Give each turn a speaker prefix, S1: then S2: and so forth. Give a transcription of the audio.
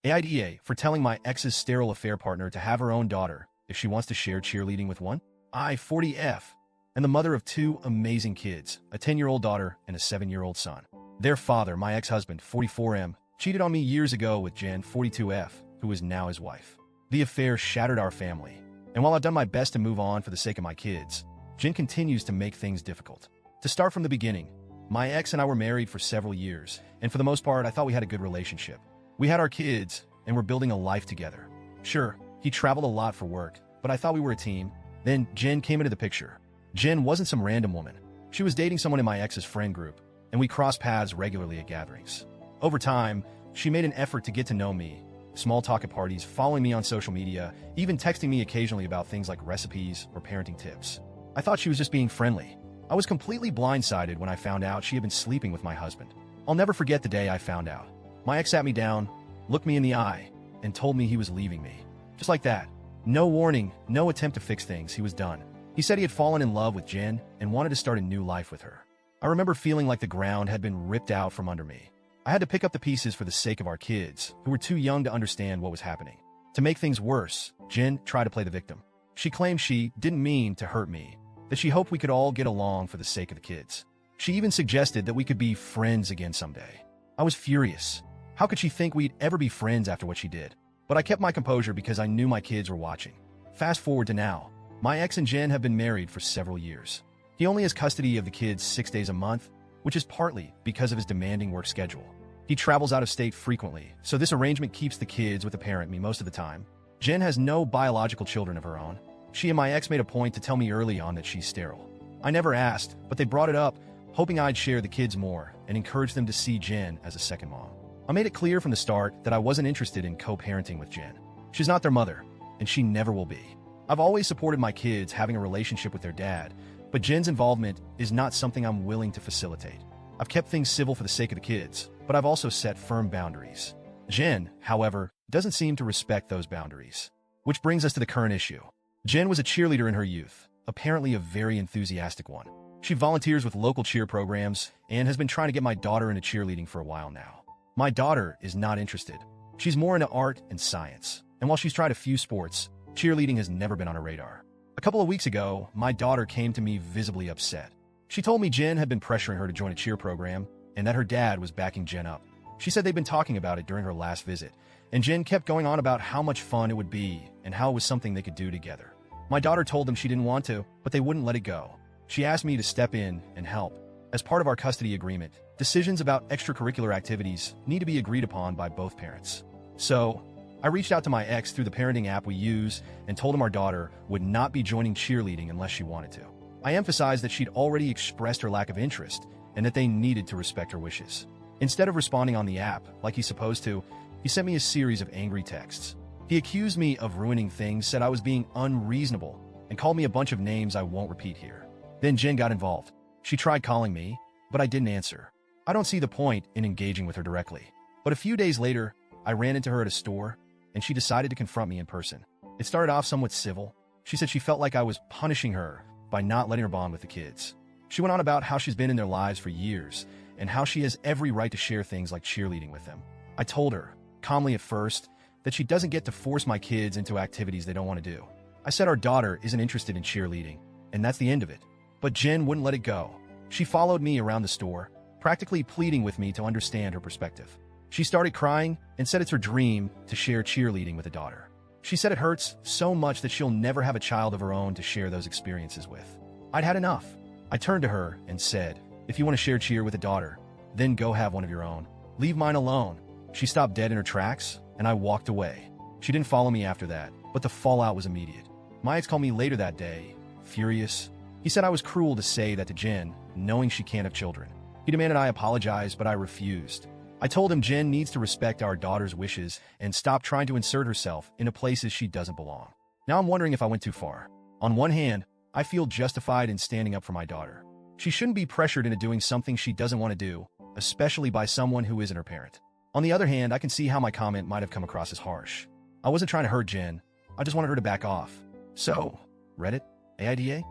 S1: AITA for telling my ex's sterile affair partner to have her own daughter if she wants to share cheerleading with one. I, 40F, and the mother of two amazing kids, a 10-year-old daughter and a 7-year-old son. Their father, my ex-husband, 44M, cheated on me years ago with Jen, 42F, who is now his wife. The affair shattered our family, and while I've done my best to move on for the sake of my kids, Jen continues to make things difficult. To start from the beginning, my ex and I were married for several years, and for the most part, I thought we had a good relationship. We had our kids, and we're building a life together. Sure, he traveled a lot for work, but I thought we were a team. Then Jen came into the picture. Jen wasn't some random woman. She was dating someone in my ex's friend group, and we crossed paths regularly at gatherings. Over time, she made an effort to get to know me, small talk at parties, following me on social media, even texting me occasionally about things like recipes or parenting tips. I thought she was just being friendly. I was completely blindsided when I found out she had been sleeping with my husband. I'll never forget the day I found out. My ex sat me down, looked me in the eye, and told me he was leaving me. Just like that. No warning, no attempt to fix things, he was done. He said he had fallen in love with Jen and wanted to start a new life with her. I remember feeling like the ground had been ripped out from under me. I had to pick up the pieces for the sake of our kids, who were too young to understand what was happening. To make things worse, Jen tried to play the victim. She claimed she didn't mean to hurt me, that she hoped we could all get along for the sake of the kids. She even suggested that we could be friends again someday. I was furious. How could she think we'd ever be friends after what she did? But I kept my composure because I knew my kids were watching. Fast forward to now. My ex and Jen have been married for several years. He only has custody of the kids 6 days a month, which is partly because of his demanding work schedule. He travels out of state frequently, so this arrangement keeps the kids with a parent me most of the time. Jen has no biological children of her own. She and my ex made a point to tell me early on that she's sterile. I never asked, but they brought it up, hoping I'd share the kids more and encourage them to see Jen as a second mom. I made it clear from the start that I wasn't interested in co-parenting with Jen. She's not their mother, and she never will be. I've always supported my kids having a relationship with their dad, but Jen's involvement is not something I'm willing to facilitate. I've kept things civil for the sake of the kids, but I've also set firm boundaries. Jen, however, doesn't seem to respect those boundaries. Which brings us to the current issue. Jen was a cheerleader in her youth, apparently a very enthusiastic one. She volunteers with local cheer programs and has been trying to get my daughter into cheerleading for a while now. My daughter is not interested. She's more into art and science, and while she's tried a few sports, cheerleading has never been on her radar. A couple of weeks ago, my daughter came to me visibly upset. She told me Jen had been pressuring her to join a cheer program and that her dad was backing Jen up. She said they'd been talking about it during her last visit, and Jen kept going on about how much fun it would be and how it was something they could do together. My daughter told them she didn't want to, but they wouldn't let it go. She asked me to step in and help. As part of our custody agreement, decisions about extracurricular activities need to be agreed upon by both parents. So, I reached out to my ex through the parenting app we use and told him our daughter would not be joining cheerleading unless she wanted to. I emphasized that she'd already expressed her lack of interest and that they needed to respect her wishes. Instead of responding on the app like he's supposed to, he sent me a series of angry texts. He accused me of ruining things, said I was being unreasonable, and called me a bunch of names I won't repeat here. Then Jen got involved. She tried calling me, but I didn't answer. I don't see the point in engaging with her directly. But a few days later, I ran into her at a store, and she decided to confront me in person. It started off somewhat civil. She said she felt like I was punishing her by not letting her bond with the kids. She went on about how she's been in their lives for years, and how she has every right to share things like cheerleading with them. I told her, calmly at first, that she doesn't get to force my kids into activities they don't want to do. I said our daughter isn't interested in cheerleading, and that's the end of it. But Jen wouldn't let it go. She followed me around the store, practically pleading with me to understand her perspective. She started crying and said it's her dream to share cheerleading with a daughter. She said it hurts so much that she'll never have a child of her own to share those experiences with. I'd had enough. I turned to her and said, if you want to share cheer with a daughter, then go have one of your own. Leave mine alone. She stopped dead in her tracks, and I walked away. She didn't follow me after that, but the fallout was immediate. My ex called me later that day, furious. He said I was cruel to say that to Jen, knowing she can't have children. He demanded I apologize, but I refused. I told him Jen needs to respect our daughter's wishes and stop trying to insert herself into places she doesn't belong. Now I'm wondering if I went too far. On one hand, I feel justified in standing up for my daughter. She shouldn't be pressured into doing something she doesn't want to do, especially by someone who isn't her parent. On the other hand, I can see how my comment might have come across as harsh. I wasn't trying to hurt Jen. I just wanted her to back off. So, Reddit, AIDA?